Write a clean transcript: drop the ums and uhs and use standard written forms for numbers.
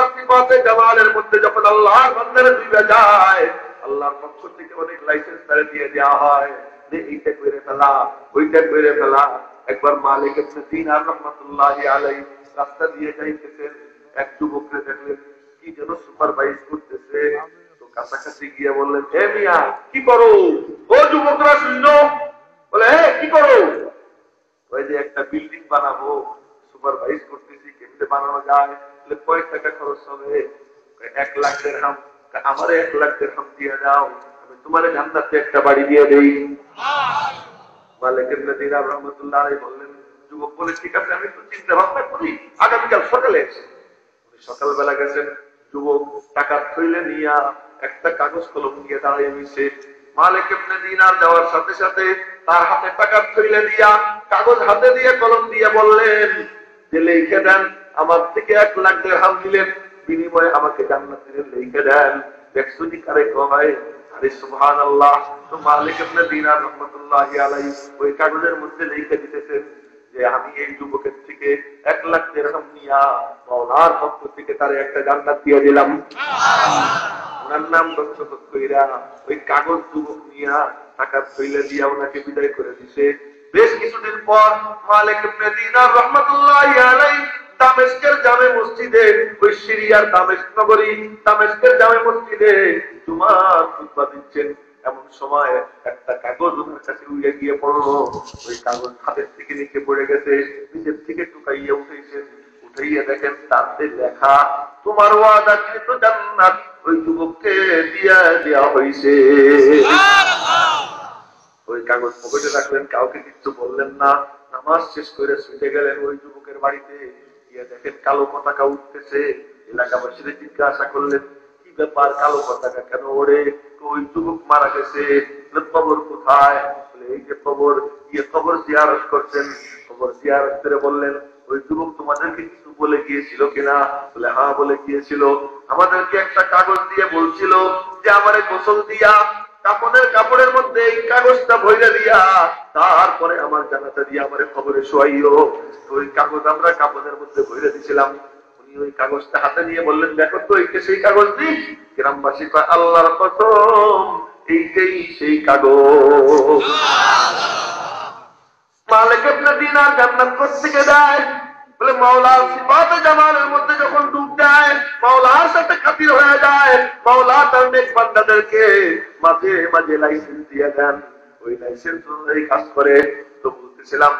মাওলার সিফাতে জামালের মধ্যে যখন আল্লাহর বান্দারে দুইবা যায়, আল্লাহর পক্ষ থেকে অনেক লাইসেন্স তারে দিয়ে দেওয়া হয় যে এইটা করে ফেলা, ওইটা করে ফেলা। একবার মালিক ইবনে দিনার রাহমাতুল্লাহি আলাইহি রাস্তা দিয়ে যাইতেছেন, এক যুবককে দেখলেন কি যেন সুপারভাইজ করতেছে। তো কাছাকাছি গিয়ে বললেন, হে মিয়া কি করো? ও যুবকরা শুনো। বলে, হে কি করো? ওই যে একটা বিল্ডিং বানাবো, সুপারভাইজ করতেছি, কেমনে বানানো যায়, কয়েক টাকা খরচ হবে? 1 লাখ দিরহাম। আমারে 1 লাখ দিরহাম দিয়ে দাও, আমি তোমার জান্নাতে একটা বাড়ি দিয়ে দেই। মালিক ইবনে দিনার রাহমাতুল্লাহ আলাইহি বললেন, যুবক বলে, ঠিক আছে আমি একটু চিন্তা ভাবনা করি, আগামীকাল সকালে এসে। উনি সকালবেলা গেছেন, যুবক টাকা থইলে নিয়া একটা কাগজ কলম নিয়ে দাঁড়িয়ে নিছে। মালিক ইবনে দিনার যাওয়ার সাথে সাথে তার হাতে টাকা থইলে দিয়া কাগজ হাতে দিয়ে কলম দিয়ে বললেন যে লিখে দেন, আমার থেকে 1 লাখ দিরহাম দিলেন, বিনিময়ে আমাকে জান্নাতের লিখে দেন। দেখছো নি কারে কয়? আরে সুবহানাল্লাহ। তো মালিক ইবনে দিনার রাহমাতুল্লাহি আলাইহি ওই কাগজের মধ্যে লিখে দিতেছেন যে আমি এই যুবকের থেকে 1 লাখ দিরহাম নিয়া মাওলার পক্ষ থেকে তারে একটা জান্নাত দিয়ে দিলাম। ওনার নাম দস্তখত কইরা ওই কাগজ যুবক নিয়া টাকা থইলে দিয়া ওনাকে বিদায় করে দিছে। বেশ কিছুদিন পর মালিক ইবনে দিনার রাহমাতুল্লাহি আলাইহি দামেস্কের জামে মসজিদে, ওই সিরিয়ার দামেস্ক নগরী দামেস্কের জামে মসজিদে জুমার খুতবা দিচ্ছেন। এমন সময় একটা কাগজ ওনার কাছে উড়ে গিয়ে পড়লো। ওই কাগজ হাতের থেকে নিচে পড়ে গেছে, নিচের থেকে টুকাইয়া উঠেছেন। উঠাইয়া দেখেন তাতে লেখা, তোমার ওয়াদাকৃত জান্নাত ওই যুবককে দিয়া দেওয়া হয়েছে। ওই কাগজ পকেটে রাখলেন, কাউকে কিছু বললেন না। নামাজ শেষ করে ছুটে গেলেন ওই যুবকের বাড়িতে। গিয়ে দেখেন কালো পতাকা উঠতেছে। এলাকাবাসীরা জিজ্ঞাসা করলেন, কি ব্যাপার, কালো পতাকা কেন ওড়ে? ওই যুবক মারা গেছে। কবর কোথায়? বলে এই যে কবর, গিয়ে কবর জিয়ারত করছেন। কবর জিয়ারত করে বললেন, ওই যুবক তোমাদেরকে কিছু বলে গিয়েছিল কিনা? বলে হ্যাঁ বলে গিয়েছিল। আমাদেরকে একটা কাগজ দিয়ে বলছিল যে আমারে গোসল দিয়া কাপড়ের কাপড়ের মধ্যে এই কাগজটা ভইরা দিয়া তারপরে আমার জানাজা দিয়ে আমারে কবরে শোয়াইও। ওই কাগজ আমরা কাপড়ের মধ্যে ভইরা দিছিলাম। উনি ওই কাগজটা হাতে নিয়ে বললেন, দেখো তো এইটা সেই কাগজ নেই? গ্রামবাসী কয়, আল্লাহর কসম এইটাই সেই কাগজ। মালিক ইবনে দিনার জান্নাত কোত্থেকে দেয়? বলে মাওলার সিফাতে জামালের মধ্যে যখন ডুব দেয়, মাওলার সাথে খাতির হয়ে যায়, মাওলা তার নেক বান্দাদেরকে মাঝে মাঝে লাইসেন্স দিয়ে দেন। ওই লাইসেন্স অনুযায়ী কাজ করে। তো বলতেছিলাম